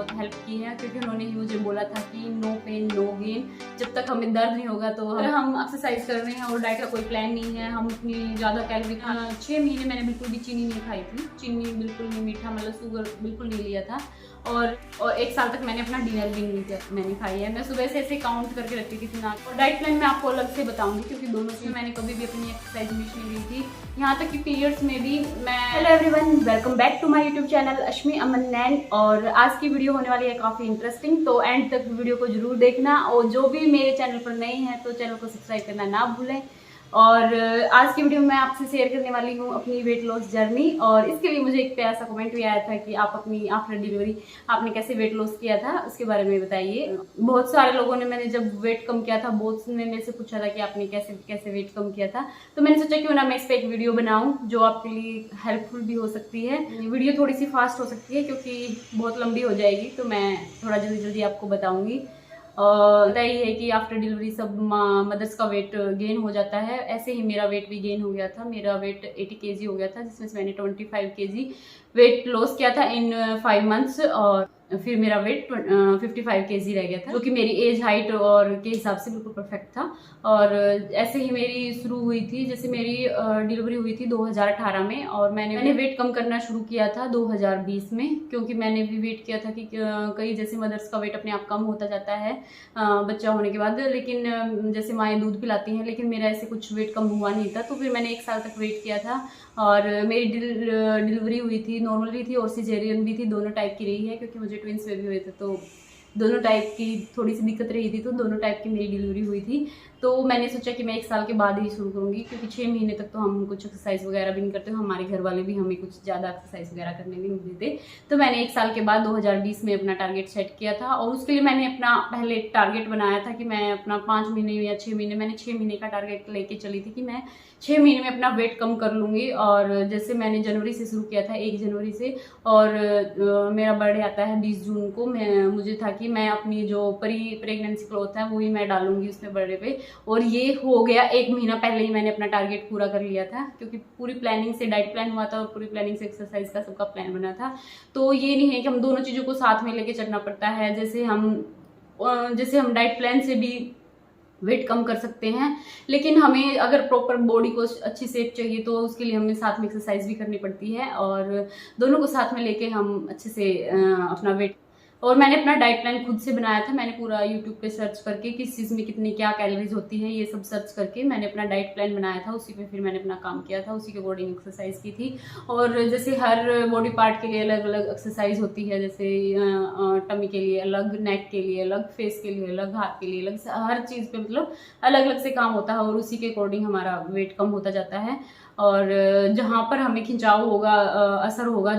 बहुत हेल्प की है, क्योंकि उन्होंने ही मुझे बोला था कि नो पेन नो गेन, जब तक हमें दर्द नहीं होगा तो हम एक्सरसाइज कर रहे हैं और डाइट का कोई प्लान नहीं है, हम इतनी ज़्यादा कैलोरी 6 महीने मैंने बिल्कुल भी चीनी नहीं खाई थी, चीनी बिल्कुल नहीं, मीठा मतलब शुगर बिल्कुल नहीं लिया था, और 1 साल तक मैंने अपना डिनर भी नहीं खाई है। मैं सुबह से ऐसे काउंट करके रखती थी नाक, और डाइट प्लान मैं आपको अलग से बताऊंगी, क्योंकि दोनों से मैंने कभी भी अपनी एक्सरसाइज मिस नहीं ली थी, यहाँ तक कि पीरियड्स में भी मैं। Hello everyone, welcome back to my YouTube channel Ashmi Aman Nain. और आज की वीडियो होने वाली है काफ़ी इंटरेस्टिंग, तो एंड तक वीडियो को जरूर देखना, और जो भी मेरे चैनल पर नए हैं तो चैनल को सब्सक्राइब करना ना भूलें। और आज की वीडियो में आपसे शेयर करने वाली हूँ अपनी वेट लॉस जर्नी, और इसके लिए मुझे एक प्यारा सा कमेंट भी आया था कि आप अपनी आफ्टर डिलीवरी आपने कैसे वेट लॉस किया था, उसके बारे में बताइए। बहुत सारे लोगों ने, मैंने जब वेट कम किया था, बहुत ने मेरे से पूछा था कि आपने कैसे कैसे वेट कम किया था, तो मैंने सोचा क्यों ना मैं इस पर एक वीडियो बनाऊँ जो आपके लिए हेल्पफुल भी हो सकती है। वीडियो थोड़ी सी फास्ट हो सकती है क्योंकि बहुत लंबी हो जाएगी, तो मैं थोड़ा जल्दी जल्दी आपको बताऊँगी। पता ही है कि आफ्टर डिलीवरी सब मदर्स का वेट गेन हो जाता है, ऐसे ही मेरा वेट भी गेन हो गया था। मेरा वेट 80 kg हो गया था, जिसमें से मैंने 25 kg वेट लॉस किया था इन 5 मंथ्स, और फिर मेरा वेट 55 kg रह गया था, जो कि मेरी एज हाइट और के हिसाब से बिल्कुल परफेक्ट था। और ऐसे ही मेरी शुरू हुई थी, जैसे मेरी डिलीवरी हुई थी 2018 में, और मैंने वेट कम करना शुरू किया था 2020 में, क्योंकि मैंने भी वेट किया था कि कई जैसे मदर्स का वेट अपने आप कम होता जाता है बच्चा होने के बाद, लेकिन जैसे माएँ दूध पिलाती हैं, लेकिन मेरा ऐसे कुछ वेट कम हुआ नहीं था। तो फिर मैंने 1 साल तक वेट किया था, और मेरी डिलीवरी हुई थी, नॉर्मल भी थी और सिजेरियन भी थी, दोनों टाइप की रही है, क्योंकि मुझे ट्विंस बेबी हुए थे, तो दोनों टाइप की थोड़ी सी दिक्कत रही थी, तो दोनों टाइप की मेरी डिलीवरी हुई थी। तो मैंने सोचा कि मैं 1 साल के बाद ही शुरू करूँगी, क्योंकि 6 महीने तक तो हम कुछ एक्सरसाइज वगैरह भी नहीं करते, हमारे घर वाले भी हमें कुछ ज़्यादा एक्सरसाइज वगैरह करने भी नहीं देते। तो मैंने 1 साल के बाद 2020 में अपना टारगेट सेट किया था, और उसके लिए मैंने अपना पहले टारगेट बनाया था कि मैं अपना 5 महीने या 6 महीने, मैंने 6 महीने का टारगेट लेके चली थी कि मैं 6 महीने में अपना वेट कम कर लूँगी। और जैसे मैंने जनवरी से शुरू किया था, 1 जनवरी से, और मेरा बर्थडे आता है 20 जून को, मुझे था कि मैं अपनी जो प्रेगनेंसी क्लॉथ है वही मैं डालूंगी उसमें बर्थडे पे, और ये हो गया 1 महीना पहले ही मैंने अपना टारगेट पूरा कर लिया था, क्योंकि पूरी प्लानिंग से डाइट प्लान हुआ था और पूरी प्लानिंग से एक्सरसाइज का सबका प्लान बना था। तो ये नहीं है कि हम दोनों चीज़ों को साथ में लेके चलना पड़ता है, जैसे हम डाइट प्लान से भी वेट कम कर सकते हैं, लेकिन हमें अगर प्रॉपर बॉडी को अच्छी शेप चाहिए तो उसके लिए हमें साथ में एक्सरसाइज भी करनी पड़ती है, और दोनों को साथ में लेके हम अच्छे से अपना वेट। और मैंने अपना डाइट प्लान खुद से बनाया था, मैंने पूरा यूट्यूब पे सर्च करके किस चीज़ में कितनी क्या कैलोरीज होती है ये सब सर्च करके मैंने अपना डाइट प्लान बनाया था, उसी पे फिर मैंने अपना काम किया था, उसी के अकॉर्डिंग एक्सरसाइज की थी। और जैसे हर बॉडी पार्ट के लिए अलग अलग एक्सरसाइज होती है, जैसे टमी के लिए अलग, नेक के लिए अलग, फेस के लिए अलग, हाथ के लिए अलग, हर चीज़ पे मतलब अलग अलग से काम होता है, और उसी के अकॉर्डिंग हमारा वेट कम होता जाता है। और जहाँ पर हमें खिंचाव होगा, असर होगा,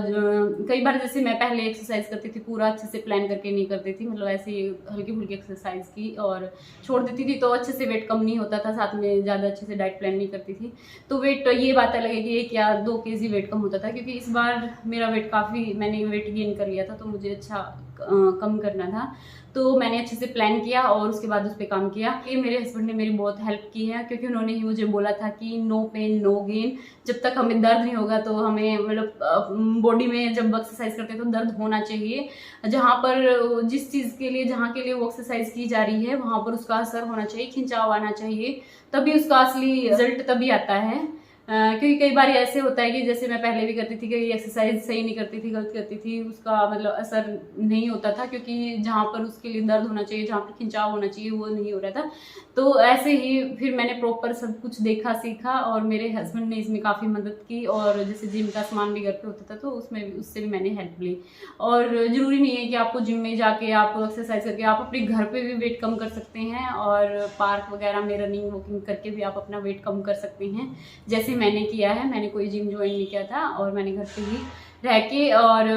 कई बार जैसे मैं पहले एक्सरसाइज करती थी पूरा अच्छे से प्लान करके नहीं करती थी, मतलब ऐसे ही हल्की फुल्की एक्सरसाइज की और छोड़ देती थी, तो अच्छे से वेट कम नहीं होता था, साथ में ज़्यादा अच्छे से डाइट प्लान नहीं करती थी, तो वेट, ये बात अलग है कि 1 या 2 kg वेट कम होता था, क्योंकि इस बार मेरा वेट काफ़ी, मैंने वेट गेन कर लिया था, तो मुझे अच्छा कम करना था, तो मैंने अच्छे से प्लान किया और उसके बाद उस पर काम किया। ये मेरे हस्बैंड ने मेरी बहुत हेल्प की है, क्योंकि उन्होंने ही मुझे बोला था कि नो पेन नो गेन, जब तक हमें दर्द नहीं होगा तो हमें मतलब बॉडी में जब एक्सरसाइज करते हैं तो दर्द होना चाहिए, जहाँ पर जिस चीज़ के लिए, जहाँ के लिए वो एक्सरसाइज की जा रही है वहाँ पर उसका असर होना चाहिए, खिंचाव आना चाहिए, तभी उसका असली रिजल्ट तभी आता है। क्योंकि कई बार ऐसे होता है कि जैसे मैं पहले भी करती थी कि एक्सरसाइज सही नहीं करती थी, गलत करती थी, उसका मतलब असर नहीं होता था, क्योंकि जहाँ पर उसके लिए दर्द होना चाहिए, जहाँ पर खिंचाव होना चाहिए वो नहीं हो रहा था। तो ऐसे ही फिर मैंने प्रॉपर सब कुछ देखा सीखा, और मेरे हस्बैंड ने इसमें काफ़ी मदद की, और जैसे जिम का सामान भी घर पे होता था तो उससे भी मैंने हेल्प ली। और ज़रूरी नहीं है कि आपको जिम में जाके आप एक्सरसाइज करके, आप अपने घर पे भी वेट कम कर सकते हैं, और पार्क वगैरह में रनिंग वॉकिंग करके भी आप अपना वेट कम कर सकते हैं, जैसे मैंने किया है। मैंने कोई जिम ज्वाइन नहीं किया था, और मैंने घर पे ही रह के, और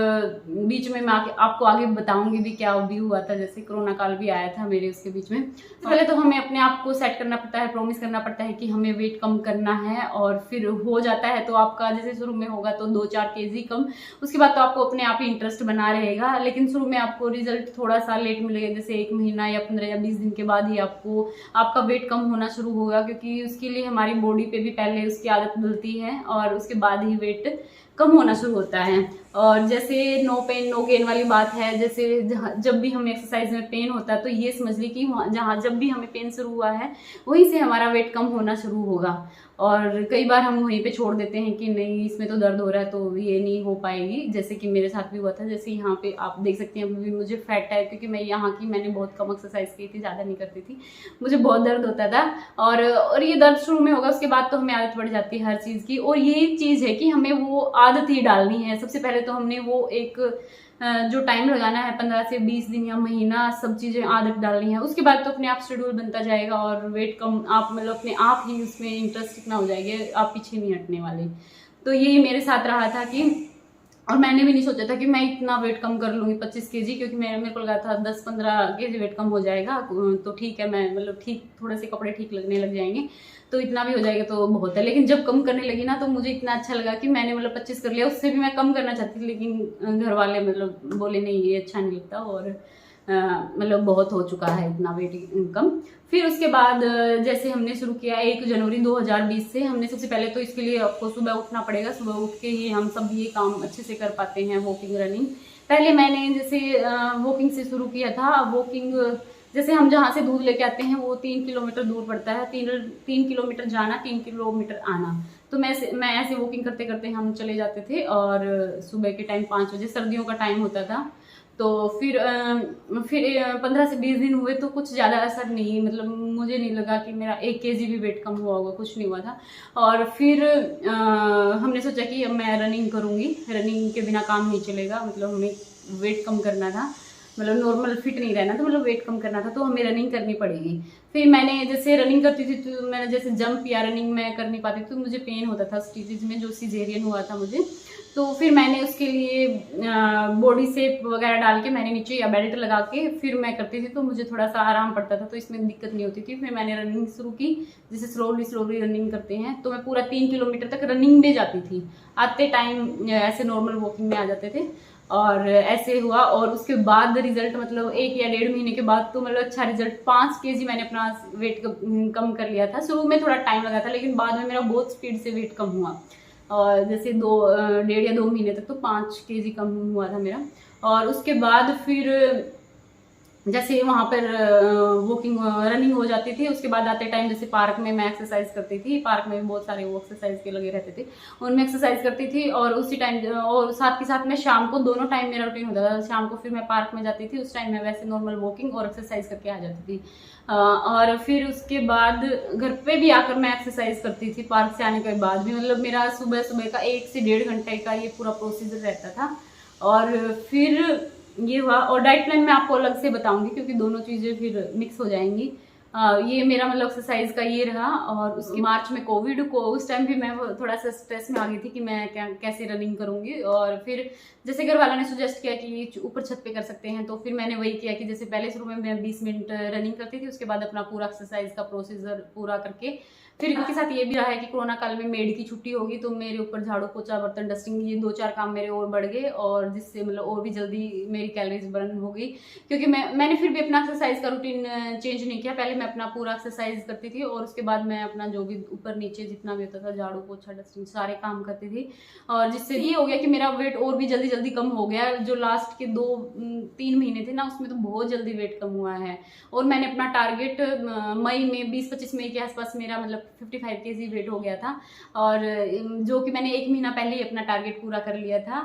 बीच में मैं आपको आगे बताऊंगी भी क्या भी हुआ था, जैसे कोरोना काल भी आया था मेरे उसके बीच में। पहले तो हमें अपने आप को सेट करना पड़ता है, प्रॉमिस करना पड़ता है कि हमें वेट कम करना है, और फिर हो जाता है तो आपका जैसे शुरू में होगा तो 2-4 kg कम, उसके बाद तो आपको अपने आप ही इंटरेस्ट बना रहेगा, लेकिन शुरू में आपको रिजल्ट थोड़ा सा लेट मिलेगा, जैसे 1 महीना या 15 या 20 दिन के बाद ही आपका वेट कम होना शुरू होगा, क्योंकि उसके लिए हमारी बॉडी पे भी पहले उसकी आदत डलती है और उसके बाद ही वेट कम होना शुरू होता है। और जैसे नो पेन नो गेन वाली बात है, जैसे जब भी हमें एक्सरसाइज में पेन होता है तो ये समझ ली कि जहाँ जब भी हमें पेन शुरू हुआ है वहीं से हमारा वेट कम होना शुरू होगा। और कई बार हम वहीं पे छोड़ देते हैं कि नहीं इसमें तो दर्द हो रहा है तो ये नहीं हो पाएगी, जैसे कि मेरे साथ भी हुआ था। जैसे यहाँ पे आप देख सकते हैं अभी मुझे फैट है, क्योंकि मैं यहाँ की मैंने बहुत कम एक्सरसाइज की थी, ज़्यादा नहीं करती थी, मुझे बहुत दर्द होता था। और ये दर्द शुरू में होगा, उसके बाद तो हमें आदत पड़ जाती है हर चीज़ की। और ये चीज़ है कि हमें वो आदत ही डालनी है। सबसे पहले तो हमने वो एक जो टाइम लगाना है 15 से 20 दिन या महीना, सब चीज़ें आदत डालनी है। उसके बाद तो अपने आप शेड्यूल बनता जाएगा और वेट कम आप मतलब अपने आप ही उसमें इंटरेस्ट इतना हो जाएगा, आप पीछे नहीं हटने वाले। तो यही मेरे साथ रहा था कि, और मैंने भी नहीं सोचा था कि मैं इतना वेट कम कर लूँगी 25 केजी, क्योंकि मेरे को लगा था 10-15 केजी वेट कम हो जाएगा तो ठीक है, मैं मतलब ठीक थोड़े से कपड़े ठीक लगने लग जाएंगे तो इतना भी हो जाएगा तो बहुत है। लेकिन जब कम करने लगी ना तो मुझे इतना अच्छा लगा कि मैंने मतलब 25 कर लिया। उससे भी मैं कम करना चाहती थी, लेकिन घर वाले मतलब बोले नहीं ये अच्छा नहीं लगता, और मतलब बहुत हो चुका है इतना वेट कम। फिर उसके बाद जैसे हमने शुरू किया 1 जनवरी 2020 से, हमने सबसे पहले तो इसके लिए आपको सुबह उठना पड़ेगा। सुबह उठ के ही हम सब ये काम अच्छे से कर पाते हैं, वॉकिंग रनिंग। पहले मैंने जैसे वॉकिंग से शुरू किया था। वॉकिंग जैसे हम जहाँ से दूध लेके आते हैं वो 3 किलोमीटर दूर पड़ता है, 3 किलोमीटर जाना, 3 किलोमीटर आना। तो मैं ऐसे वॉकिंग करते करते हम चले जाते थे। और सुबह के टाइम 5 बजे सर्दियों का टाइम होता था। तो फिर 15 से 20 दिन हुए तो कुछ ज़्यादा असर नहीं, मतलब मुझे नहीं लगा कि मेरा 1 केजी भी वेट कम हुआ होगा, कुछ नहीं हुआ था। और फिर हमने सोचा कि अब मैं रनिंग करूँगी, रनिंग के बिना काम नहीं चलेगा, मतलब हमें वेट कम करना था, मतलब नॉर्मल फिट नहीं रहना था, मतलब वेट कम करना था, तो हमें रनिंग करनी पड़ेगी। फिर मैंने जैसे रनिंग करती थी तो मैंने जैसे जंप या रनिंग मैं कर नहीं पाती थी, तो मुझे पेन होता था स्टिचेज में, जो सीजेरियन हुआ था मुझे। तो फिर मैंने उसके लिए बॉडी शेप वगैरह डाल के मैंने नीचे या बेल्ट लगा के फिर मैं करती थी, तो मुझे थोड़ा सा आराम पड़ता था, तो इसमें दिक्कत नहीं होती थी। फिर मैंने रनिंग शुरू की, जैसे स्लोली रनिंग करते हैं, तो मैं पूरा 3 किलोमीटर तक रनिंग में जाती थी। आते टाइम ऐसे नॉर्मल वॉकिंग में आ जाते थे, और ऐसे हुआ। और उसके बाद रिजल्ट मतलब 1 या 1.5 महीने के बाद तो मतलब अच्छा रिजल्ट, 5 केजी मैंने अपना वेट कम कर लिया था। शुरू में थोड़ा टाइम लगा था, लेकिन बाद में मेरा बहुत स्पीड से वेट कम हुआ। और जैसे 1.5 या 2 महीने तक तो 5 केजी कम हुआ था मेरा। और उसके बाद फिर जैसे वहाँ पर वॉकिंग रनिंग हो जाती थी, उसके बाद आते टाइम जैसे पार्क में मैं एक्सरसाइज करती थी। पार्क में भी बहुत सारे वो एक्सरसाइज के लगे रहते थे, उनमें एक्सरसाइज करती थी। और उसी टाइम और साथ के साथ मैं शाम को, दोनों टाइम मेरा रूटीन होता था। शाम को फिर मैं पार्क में जाती थी, उस टाइम मैं वैसे नॉर्मल वॉकिंग और एक्सरसाइज करके आ जाती थी। और फिर उसके बाद घर पे भी आकर मैं एक्सरसाइज करती थी, पार्क से आने के बाद भी। मतलब मेरा सुबह सुबह का 1 से 1.5 घंटे का ये पूरा प्रोसीजर रहता था। और फिर ये हुआ। और डाइट प्लान मैं आपको अलग से बताऊंगी, क्योंकि दोनों चीज़ें फिर मिक्स हो जाएंगी। ये मेरा मतलब एक्सरसाइज का ये रहा। और उसके मार्च में कोविड को, उस टाइम भी मैं थोड़ा सा स्ट्रेस में आ गई थी कि मैं कैसे रनिंग करूंगी। और फिर जैसे घर वालों ने सुजेस्ट किया कि ऊपर छत पे कर सकते हैं, तो फिर मैंने वही किया कि जैसे पहले शुरू में मैं 20 मिनट रनिंग करती थी, उसके बाद अपना पूरा एक्सरसाइज का प्रोसीजर पूरा करके। फिर इनके साथ ये भी रहा है कि कोरोना काल में मेड की छुट्टी होगी, तो मेरे ऊपर झाड़ू पोछा बर्तन डस्टिंग ये 2-4 काम मेरे और बढ़ गए, और जिससे मतलब और भी जल्दी मेरी कैलोरीज बर्न हो गई। क्योंकि मैंने फिर भी अपना एक्सरसाइज का रूटीन चेंज नहीं किया। पहले मैं अपना पूरा एक्सरसाइज करती थी, और उसके बाद मैं अपना जो भी ऊपर नीचे जितना भी होता था, झाड़ू पोछा डस्टिंग सारे काम करती थी। और जिससे ये हो गया कि मेरा वेट और भी जल्दी जल्दी कम हो गया। जो लास्ट के 2-3 महीने थे ना, उसमें तो बहुत जल्दी वेट कम हुआ है। और मैंने अपना टारगेट मई में 20-25 मई के आसपास मेरा मतलब 55 केजी वेट हो गया था, और जो कि मैंने 1 महीना पहले ही अपना टारगेट पूरा कर लिया था।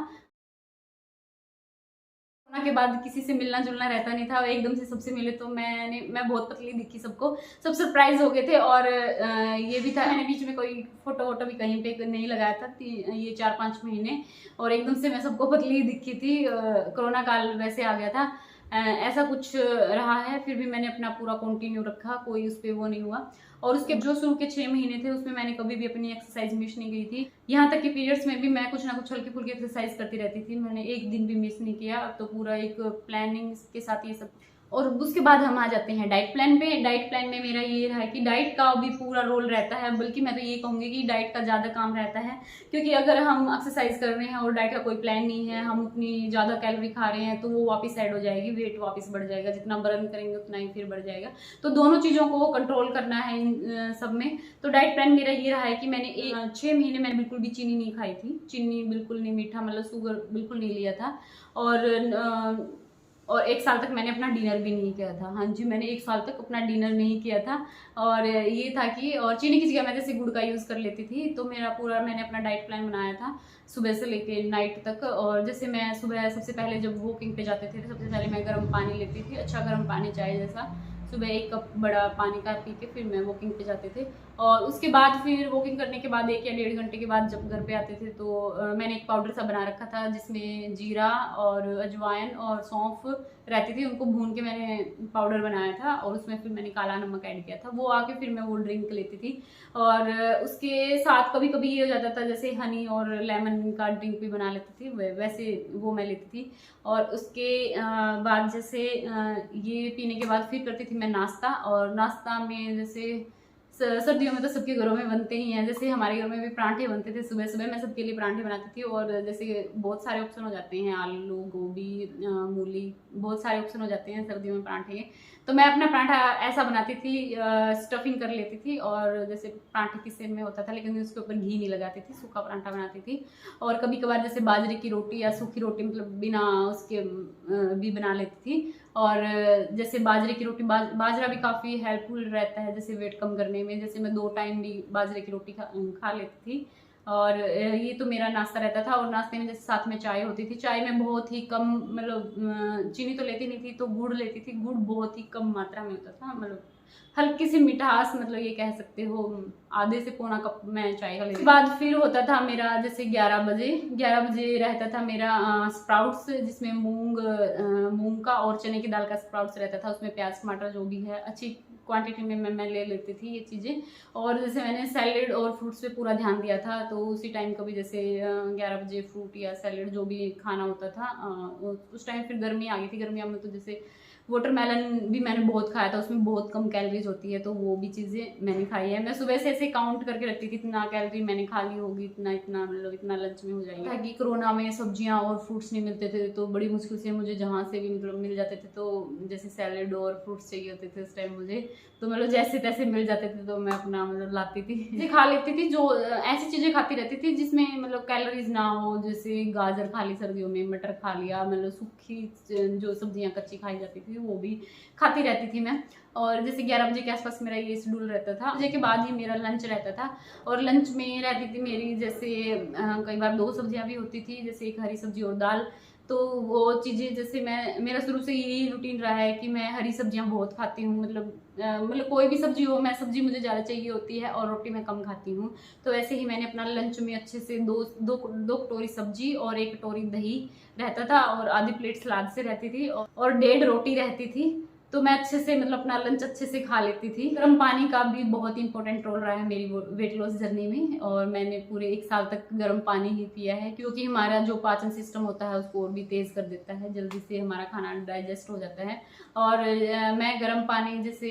कोरोना के बाद किसी से मिलना जुलना रहता नहीं था, एकदम से सबसे मिले तो मैं बहुत पतली दिखी सबको, सब सरप्राइज हो गए थे। और ये भी था, मैंने बीच में कोई फोटो वोटो भी कहीं पे नहीं लगाया था ये 4-5 महीने, और एकदम से मैं सबको पतली दिखी थी। कोरोना काल वैसे आ गया था, ऐसा कुछ रहा है। फिर भी मैंने अपना पूरा कंटिन्यू रखा, कोई उस पर वो नहीं हुआ। और उसके जो शुरू के 6 महीने थे उसमें मैंने कभी भी अपनी एक्सरसाइज मिस नहीं की थी। यहाँ तक कि पीरियड्स में भी मैं कुछ ना कुछ हल्की फुल्की एक्सरसाइज करती रहती थी, मैंने एक दिन भी मिस नहीं किया। अब तो पूरा एक प्लानिंग के साथ ये सब। और उसके बाद हम आ जाते हैं डाइट प्लान पे। डाइट प्लान में मेरा ये रहा है कि डाइट का भी पूरा रोल रहता है, बल्कि मैं तो ये कहूँगी कि डाइट का ज़्यादा काम रहता है, क्योंकि अगर हम एक्सरसाइज कर रहे हैं और डाइट का कोई प्लान नहीं है, हम उतनी ज़्यादा कैलोरी खा रहे हैं, तो वो वापस ऐड हो जाएगी, वेट वापस बढ़ जाएगा, जितना बर्न करेंगे उतना ही फिर बढ़ जाएगा। तो दोनों चीज़ों को कंट्रोल करना है इन सब में। तो डाइट प्लान मेरा ये रहा है कि मैंने 6 महीने मैंने बिल्कुल भी चीनी नहीं खाई थी, चीनी बिल्कुल नहीं, मीठा मतलब शुगर बिल्कुल नहीं लिया था, और 1 साल तक मैंने अपना डिनर भी नहीं किया था। हाँ जी, मैंने 1 साल तक अपना डिनर नहीं किया था। और ये था कि और चीनी की जगह मैं जैसे गुड़ का यूज़ कर लेती थी। तो मेरा पूरा मैंने अपना डाइट प्लान बनाया था सुबह से लेके नाइट तक। और जैसे मैं सुबह सबसे पहले जब वॉकिंग पे जाते थे, सबसे पहले मैं गर्म पानी लेती थी, अच्छा गर्म पानी चाय जैसा, सुबह 1 कप बड़ा पानी का पी के फिर मैं वॉकिंग पे जाते थे। और उसके बाद फिर वॉकिंग करने के बाद 1 या 1.5 घंटे के बाद जब घर पे आते थे, तो मैंने एक पाउडर सा बना रखा था जिसमें जीरा और अजवाइन और सौंफ रहती थी, उनको भून के मैंने पाउडर बनाया था, और उसमें फिर मैंने काला नमक ऐड किया था। वो आके फिर मैं वो ड्रिंक लेती थी। और उसके साथ कभी कभी ये हो जाता था जैसे हनी और लेमन का ड्रिंक भी बना लेती थी, वैसे वो मैं लेती थी। और उसके बाद जैसे ये पीने के बाद फिर करती थी मैं नाश्ता। और नाश्ता में जैसे सर्दियों में तो सबके घरों में बनते ही हैं, जैसे हमारे घर में भी परांठे बनते थे सुबह सुबह, मैं सबके लिए परांठे बनाती थी। और जैसे बहुत सारे ऑप्शन हो जाते हैं, आलू, गोभी, मूली, बहुत सारे ऑप्शन हो जाते हैं सर्दियों में परांठे के। तो मैं अपना परांठा ऐसा बनाती थी, स्टफिंग कर लेती थी, और जैसे परांठे की सेम में होता था, लेकिन उसके ऊपर घी नहीं लगाती थी, सूखा परांठा बनाती थी। और कभी कभार जैसे बाजरे की रोटी या सूखी रोटी, मतलब बिना उसके भी बना लेती थी। और जैसे बाजरे की रोटी, बाजरा भी काफ़ी हेल्पफुल रहता है जैसे वेट कम करने में। जैसे मैं 2 टाइम भी बाजरे की रोटी खा लेती थी। और ये तो मेरा नाश्ता रहता था। और नाश्ते में जैसे साथ में चाय होती थी, चाय में बहुत ही कम, मतलब चीनी तो लेती नहीं थी, तो गुड़ लेती थी। गुड़ बहुत ही कम मात्रा में होता था, मतलब हल्की सी मिठास, मतलब ये कह सकते हो आधे से पौना कप मैं चाय का लेती। उसके बाद फिर होता था मेरा जैसे 11 बजे रहता था मेरा स्प्राउट्स, जिसमें मूंग का और चने की दाल का स्प्राउट्स रहता था। उसमें प्याज टमाटर जो भी है अच्छी क्वांटिटी में मैं ले लेती थी ये चीज़ें। और जैसे मैंने सैलेड और फ्रूट्स पे पूरा ध्यान दिया था, तो उसी टाइम कभी जैसे 11 बजे फ्रूट या सैलेड जो भी खाना होता था। उस टाइम फिर गर्मी आ गई थी, गर्मियों में तो जैसे वाटरमेलन भी मैंने बहुत खाया था, उसमें बहुत कम कैलोरीज होती है, तो वो भी चीज़ें मैंने खाई है। मैं सुबह से ऐसे काउंट करके रखती थी इतना कैलोरी मैंने खा ली होगी, इतना इतना, मतलब इतना लंच में हो जाएगा। ताकि कोरोना में सब्जियां और फ्रूट्स नहीं मिलते थे, तो बड़ी मुश्किल से मुझे जहाँ से भी मतलब मिल जाते थे, तो जैसे सैलेड और फ्रूट्स चाहिए होते थे उस टाइम मुझे, तो मतलब जैसे तैसे मिल जाते थे, तो मैं अपना मतलब लाती थी, खा लेती थी। जो ऐसी चीज़ें खाती रहती थी जिसमें मतलब कैलोरीज ना हो, जैसे गाजर खा ली सर्दियों में, मटर खा लिया, मतलब सूखी जो सब्जियां कच्ची खाई जाती थी वो भी खाती रहती थी मैं। और जैसे 11 बजे के आसपास मेरा ये शेड्यूल रहता था। बजे के बाद ही मेरा लंच रहता था। और लंच में रहती थी मेरी जैसे कई बार 2 सब्जियां भी होती थी, जैसे एक हरी सब्जी और दाल। तो वो चीज़ें जैसे मेरा शुरू से यही रूटीन रहा है कि मैं हरी सब्जियां बहुत खाती हूँ, मतलब कोई भी सब्जी हो, मैं सब्जी मुझे ज़्यादा चाहिए होती है और रोटी मैं कम खाती हूँ। तो ऐसे ही मैंने अपना लंच में अच्छे से दो कटोरी सब्जी और 1 कटोरी दही रहता था, और आधी प्लेट सलाद से रहती थी, और 1.5 रोटी रहती थी। तो मैं अच्छे से मतलब अपना लंच अच्छे से खा लेती थी। गर्म पानी का भी बहुत इंपॉर्टेंट रोल रहा है मेरी वेट लॉस जर्नी में, और मैंने पूरे 1 साल तक गर्म पानी ही पिया है, क्योंकि हमारा जो पाचन सिस्टम होता है उसको और भी तेज कर देता है, जल्दी से हमारा खाना डाइजेस्ट हो जाता है। और मैं गर्म पानी जैसे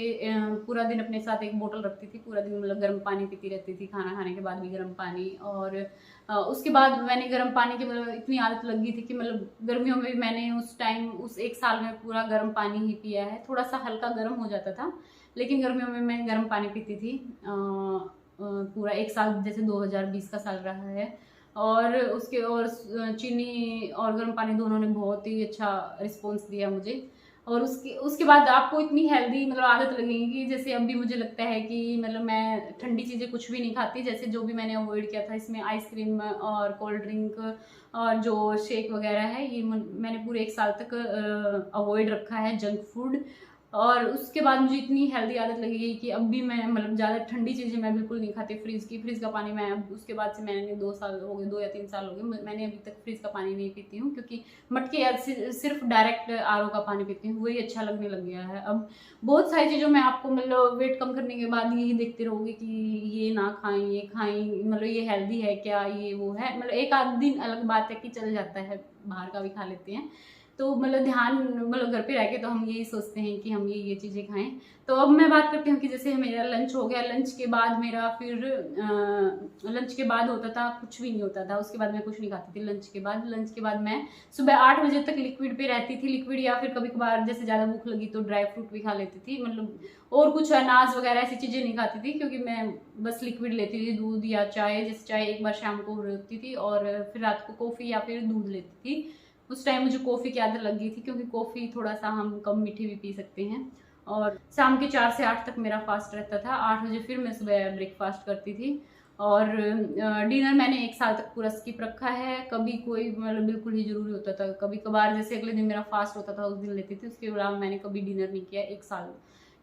पूरा दिन अपने साथ एक बोतल रखती थी, पूरा दिन मतलब गर्म पानी पीती रहती थी, खाना खाने के बाद भी गर्म पानी। और उसके बाद मैंने गर्म पानी की मतलब इतनी आदत लग गई थी कि मतलब गर्मियों में भी मैंने उस टाइम उस 1 साल में पूरा गर्म पानी ही पिया है। थोड़ा सा हल्का गर्म हो जाता था, लेकिन गर्मियों में मैं गर्म पानी पीती थी। पूरा 1 साल जैसे 2020 का साल रहा है। और चीनी और गर्म पानी दोनों ने बहुत ही अच्छा रिस्पॉन्स दिया मुझे। और उसके बाद आपको इतनी हेल्दी मतलब आदत लगेगी कि जैसे अब भी मुझे लगता है कि मतलब मैं ठंडी चीज़ें कुछ भी नहीं खाती, जैसे जो भी मैंने अवॉइड किया था इसमें आइसक्रीम और कोल्ड ड्रिंक और जो शेक वगैरह है, ये मैंने पूरे 1 साल तक अवॉइड रखा है, जंक फूड। और उसके बाद मुझे इतनी हेल्दी आदत लगी गई कि अब भी मैं मतलब ज़्यादा ठंडी चीज़ें मैं बिल्कुल नहीं खाती। फ्रिज का पानी मैं अब उसके बाद से मैंने 2 साल हो गए, 2 या 3 साल हो गए, मैंने अभी तक फ्रिज का पानी नहीं पीती हूँ, क्योंकि मटके या सिर्फ डायरेक्ट आरओ का पानी पीती हूँ, वही अच्छा लगने लग गया है। अब बहुत सारी चीज़ों में आपको मतलब वेट कम करने के बाद यही देखते रहोगे कि ये ना खाएं, ये खाएं, मतलब ये हेल्दी है क्या, ये वो है, मतलब एक आध दिन अलग बात है कि चल जाता है, बाहर का भी खा लेते हैं। तो मतलब ध्यान मतलब घर पे रह के तो हम यही सोचते हैं कि हम ये चीज़ें खाएं। तो अब मैं बात करती हूँ कि जैसे मेरा लंच हो गया, लंच के बाद मेरा फिर लंच के बाद होता था कुछ भी नहीं होता था, उसके बाद मैं कुछ नहीं खाती थी। लंच के बाद मैं सुबह 8 बजे तक लिक्विड पे रहती थी, लिक्विड या फिर कभी कभार जैसे ज़्यादा भूख लगी तो ड्राई फ्रूट भी खा लेती थी, मतलब और कुछ अनाज वगैरह ऐसी चीज़ें नहीं खाती थी, क्योंकि मैं बस लिक्विड लेती थी, दूध या चाय। जैसे चाय एक बार शाम को होती थी और फिर रात को कॉफ़ी या फिर दूध लेती थी। उस टाइम मुझे कॉफ़ी की आदत लग गई थी, क्योंकि कॉफ़ी थोड़ा सा हम कम मीठी भी पी सकते हैं। और शाम के 4 से 8 तक मेरा फास्ट रहता था। 8 बजे फिर मैं सुबह ब्रेकफास्ट करती थी। और डिनर मैंने 1 साल तक पूरा स्किप रखा है। कभी कोई मतलब बिल्कुल ही ज़रूरी होता था, कभी कभार जैसे अगले दिन मेरा फास्ट होता था उस दिन लेती थी, उसके अलावा मैंने कभी डिनर नहीं किया।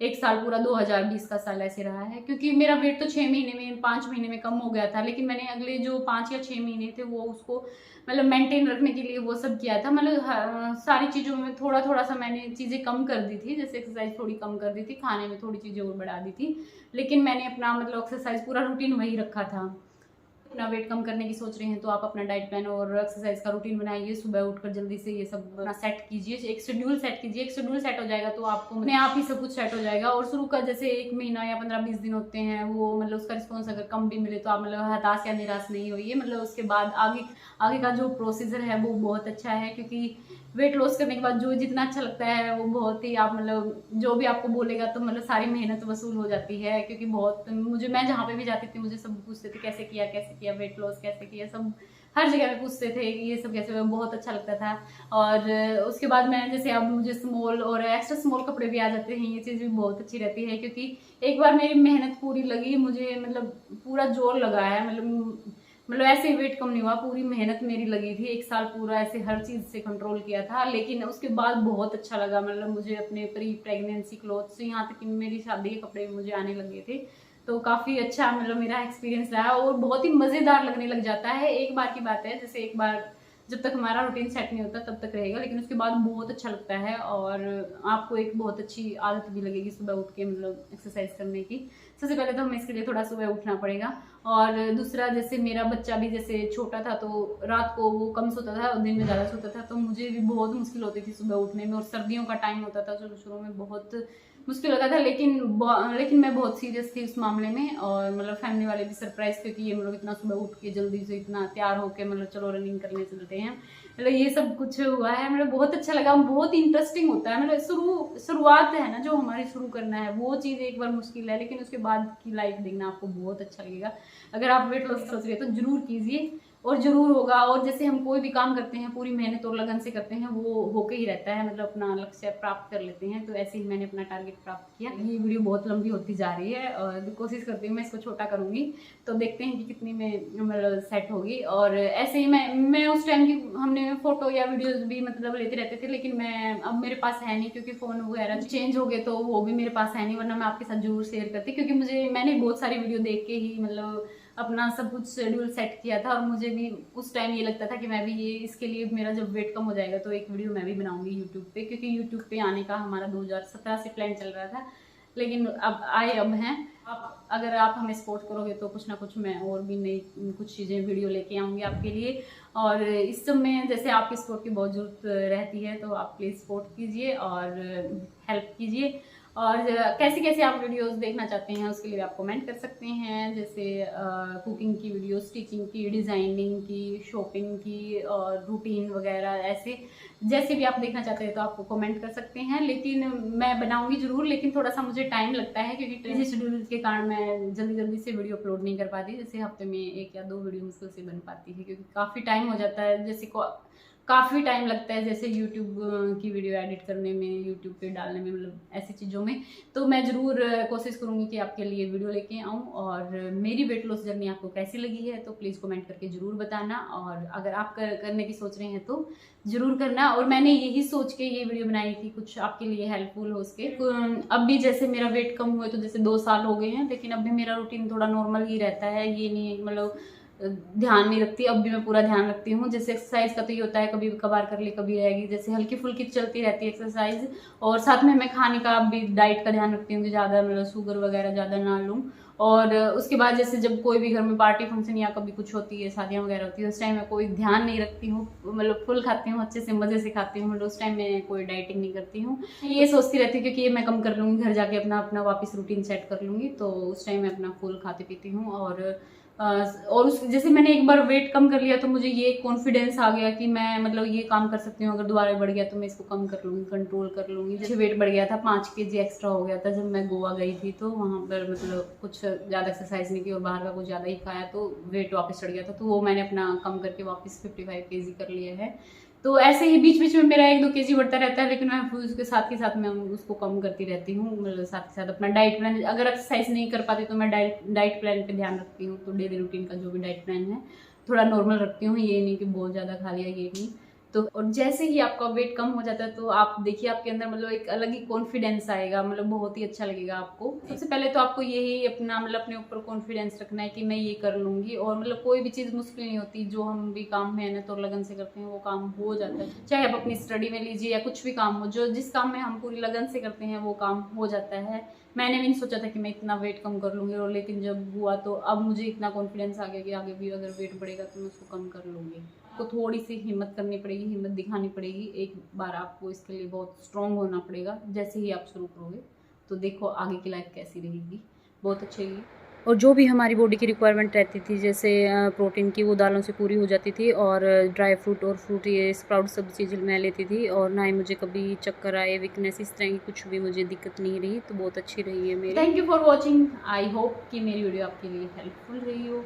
1 साल पूरा 2020 का साल ऐसे रहा है, क्योंकि मेरा वेट तो 6 महीने में 5 महीने में कम हो गया था, लेकिन मैंने अगले जो 5 या 6 महीने थे वो उसको मतलब मेंटेन रखने के लिए वो सब किया था। मतलब सारी चीज़ों में थोड़ा थोड़ा सा मैंने चीज़ें कम कर दी थी, जैसे एक्सरसाइज थोड़ी कम कर दी थी, खाने में थोड़ी चीज़ें और बढ़ा दी थी, लेकिन मैंने अपना मतलब एक्सरसाइज पूरा रूटीन वही रखा था। अपना वेट कम करने की सोच रहे हैं तो आप अपना डाइट प्लान और एक्सरसाइज का रूटीन बनाइए। सुबह उठकर जल्दी से ये सब अपना सेट कीजिए, एक शेड्यूल सेट कीजिए। एक शेड्यूल सेट हो जाएगा तो आपको अपने आप ही सब कुछ सेट हो जाएगा। और शुरू का जैसे 1 महीना या 15-20 दिन होते हैं, वो मतलब उसका रिस्पॉन्स अगर कम भी मिले तो आप मतलब हताश या निराश नहीं होइए। मतलब उसके बाद आगे का जो प्रोसीजर है वो बहुत अच्छा है, क्योंकि वेट लॉस करने के बाद जो जितना अच्छा लगता है वो बहुत ही आप मतलब जो भी आपको बोलेगा तो मतलब सारी मेहनत वसूल हो जाती है। क्योंकि बहुत मैं जहाँ पे भी जाती थी मुझे सब पूछते थे कैसे किया वेट लॉस कैसे किया, सब हर जगह पे पूछते थे कि ये सब कैसे हुआ, बहुत अच्छा लगता था। और उसके बाद मैं जैसे अब मुझे स्मॉल और एक्स्ट्रा स्मॉल कपड़े भी आ जाते हैं, ये चीज़ भी बहुत अच्छी रहती है, क्योंकि एक बार मेरी मेहनत पूरी लगी, मुझे मतलब पूरा जोर लगा है, मतलब ऐसे वेट कम नहीं हुआ, पूरी मेहनत मेरी लगी थी। 1 साल पूरा ऐसे हर चीज़ से कंट्रोल किया था, लेकिन उसके बाद बहुत अच्छा लगा। मतलब मुझे अपने प्री प्रेगनेंसी क्लोथ्स, यहाँ तक कि मेरी शादी के कपड़े भी मुझे आने लगे थे, तो काफ़ी अच्छा मतलब मेरा एक्सपीरियंस रहा और बहुत ही मज़ेदार लगने लग जाता है। एक बार की बात है, जैसे एक बार जब तक हमारा रूटीन सेट नहीं होता तब तक रहेगा, लेकिन उसके बाद बहुत अच्छा लगता है और आपको एक बहुत अच्छी आदत भी लगेगी सुबह उठ के मतलब एक्सरसाइज करने की। सबसे पहले तो हमें इसके लिए थोड़ा सुबह उठना पड़ेगा, और दूसरा जैसे मेरा बच्चा भी जैसे छोटा था तो रात को वो कम सोता था और दिन में ज़्यादा सोता था, तो मुझे भी बहुत मुश्किल होती थी सुबह उठने में। और सर्दियों का टाइम होता था, शुरू में बहुत मुश्किल लगा था, लेकिन मैं बहुत सीरियस थी उस मामले में। और मतलब फैमिली वाले भी सरप्राइज थे कि ये मतलब इतना सुबह उठ के जल्दी से इतना तैयार होके मतलब चलो रनिंग करने चलते हैं, मतलब ये सब कुछ हुआ है। मतलब बहुत अच्छा लगा, बहुत इंटरेस्टिंग होता है। मतलब शुरुआत है ना जो हमारी शुरू करना है वो चीज़ एक बार मुश्किल है, लेकिन उसके बाद की लाइफ देखना आपको बहुत अच्छा लगेगा। अगर आप वेट लॉस सोच रहे हैं तो जरूर कीजिए और जरूर होगा। और जैसे हम कोई भी काम करते हैं पूरी मेहनत और लगन से करते हैं, वो होके ही रहता है, मतलब अपना लक्ष्य प्राप्त कर लेते हैं। तो ऐसे ही मैंने अपना टारगेट प्राप्त किया। ये वीडियो बहुत लंबी होती जा रही है और कोशिश करती हूँ मैं इसको छोटा करूँगी, तो देखते हैं कि कितनी में मतलब सेट होगी। और ऐसे ही मैं उस टाइम की हमने फोटो या वीडियोज भी मतलब लेते रहते थे, लेकिन मैं अब मेरे पास है नहीं, क्योंकि फ़ोन वगैरह चेंज हो गए तो वो भी मेरे पास है नहीं, वरना मैं आपके साथ जरूर शेयर करती, क्योंकि मैंने बहुत सारी वीडियो देख के ही मतलब अपना सब कुछ शेड्यूल सेट किया था। और मुझे भी उस टाइम ये लगता था कि मैं भी ये इसके लिए मेरा जब वेट कम हो जाएगा तो एक वीडियो मैं भी बनाऊंगी यूट्यूब पे, क्योंकि यूट्यूब पे आने का हमारा 2017 से प्लान चल रहा था, लेकिन अब हैं। अगर आप हमें सपोर्ट करोगे तो कुछ ना कुछ मैं और भी नई कुछ चीज़ें वीडियो लेके आऊँगी आपके लिए। और इस सब में जैसे आपकी सपोर्ट की बहुत ज़रूरत रहती है, तो आप प्लीज़ सपोर्ट कीजिए और हेल्प कीजिए। और कैसे कैसे आप वीडियोस देखना चाहते हैं उसके लिए आप कमेंट कर सकते हैं, जैसे कुकिंग की वीडियो, स्टिचिंग की, डिज़ाइनिंग की, शॉपिंग की और रूटीन वगैरह, ऐसे जैसे भी आप देखना चाहते हैं तो आप कमेंट कर सकते हैं। लेकिन मैं बनाऊंगी ज़रूर, लेकिन थोड़ा सा मुझे टाइम लगता है, क्योंकि ट्रेन शेड्यूल के कारण मैं जल्दी से वीडियो अपलोड नहीं कर पाती। जैसे हफ्ते में 1 या 2 वीडियो मुश्किल से बन पाती है, क्योंकि काफ़ी टाइम हो जाता है, जैसे काफ़ी टाइम लगता है जैसे यूट्यूब की वीडियो एडिट करने में, यूट्यूब पे डालने में, मतलब ऐसी चीज़ों में। तो मैं ज़रूर कोशिश करूँगी कि आपके लिए वीडियो लेके आऊँ। और मेरी वेट लॉस जर्नी आपको कैसी लगी है तो प्लीज़ कमेंट करके ज़रूर बताना। और अगर आप करने की सोच रहे हैं तो ज़रूर करना। और मैंने यही सोच के ये वीडियो बनाई थी, कुछ आपके लिए हेल्पफुल हो सके। अब भी जैसे मेरा वेट कम हुआ तो जैसे 2 साल हो गए हैं, लेकिन अब भी मेरा रूटीन थोड़ा नॉर्मल ही रहता है, ये नहीं मतलब ध्यान नहीं रखती। अब भी मैं पूरा ध्यान रखती हूँ। जैसे एक्सरसाइज का तो ये होता है कभी कभार कर ली, कभी रहेगी, जैसे हल्की फुल्की चलती रहती है एक्सरसाइज। और साथ में मैं खाने का भी डाइट का ध्यान रखती हूँ कि ज़्यादा मतलब शुगर वगैरह ज़्यादा ना लूँ। और उसके बाद जैसे जब कोई भी घर में पार्टी फंक्शन या कभी कुछ होती है, शादियाँ वगैरह होती है, उस टाइम मैं कोई ध्यान नहीं रखती हूँ, मतलब फुल खाती हूँ, अच्छे से मज़े से खाती हूँ, मतलब उस टाइम मैं कोई डाइटिंग नहीं करती हूँ। ये सोचती रहती हूँ क्योंकि ये मैं कम कर लूँगी, घर जाके अपना अपना वापस रूटीन सेट कर लूँगी, तो उस टाइम मैं अपना फुल खाती पीती हूँ। और उस जैसे मैंने एक बार वेट कम कर लिया तो मुझे ये कॉन्फिडेंस आ गया कि मैं मतलब ये काम कर सकती हूँ, अगर दोबारा बढ़ गया तो मैं इसको कम कर लूँगी, कंट्रोल कर लूँगी। जैसे वेट बढ़ गया था, 5 kg एक्स्ट्रा हो गया था जब मैं गोवा गई थी, तो वहाँ पर मतलब कुछ ज़्यादा एक्सरसाइज नहीं की और बाहर का कुछ ज़्यादा ही खाया, तो वेट वापस चढ़ गया था, तो वो मैंने अपना कम करके वापस 55 kg कर लिया है। तो ऐसे ही बीच बीच में मेरा 1-2 kg बढ़ता रहता है, लेकिन मैं उसके साथ के साथ मैं उसको कम करती रहती हूँ, मतलब साथ के साथ अपना डाइट प्लान, अगर एक्सरसाइज नहीं कर पाती तो मैं डाइट प्लान पे ध्यान रखती हूँ, तो डेली रूटीन का जो भी डाइट प्लान है थोड़ा नॉर्मल रखती हूँ, ये नहीं कि बहुत ज़्यादा खा लिया, ये नहीं। तो और जैसे ही आपका वेट कम हो जाता है तो आप देखिए आपके अंदर मतलब एक अलग ही कॉन्फिडेंस आएगा, मतलब बहुत ही अच्छा लगेगा आपको। सबसे पहले तो आपको यही अपना मतलब अपने ऊपर कॉन्फिडेंस रखना है कि मैं ये कर लूँगी, और मतलब कोई भी चीज़ मुश्किल नहीं होती, जो हम भी काम मेहनत और लगन से करते हैं वो काम हो जाता है। चाहे आप अपनी स्टडी में लीजिए या कुछ भी काम हो, जो जिस काम में हम पूरी लगन से करते हैं वो काम हो जाता है। मैंने भी नहीं सोचा था कि मैं इतना वेट कम कर लूँगी, और लेकिन जब हुआ तो अब मुझे इतना कॉन्फिडेंस आ गया कि आगे भी अगर वेट बढ़ेगा तो मैं उसको कम कर लूँगी। आपको थोड़ी सी हिम्मत करनी पड़ेगी, हिम्मत दिखानी पड़ेगी, एक बार आपको इसके लिए बहुत स्ट्रांग होना पड़ेगा। जैसे ही आप शुरू करोगे तो देखो आगे की लाइफ कैसी रहेगी, बहुत अच्छी रहेगी। और जो भी हमारी बॉडी की रिक्वायरमेंट रहती थी, जैसे प्रोटीन की, वो दालों से पूरी हो जाती थी, और ड्राई फ्रूट और फ्रूट, ये स्प्राउट, सब चीज़ें मैं लेती थी, और ना ही मुझे कभी चक्कर आए, वीकनेस, इस तरह की कुछ भी मुझे दिक्कत नहीं रही, तो बहुत अच्छी रही है मेरी। Thank you for watching. I hope कि मेरी वीडियो आपके लिए हेल्पफुल रही हो।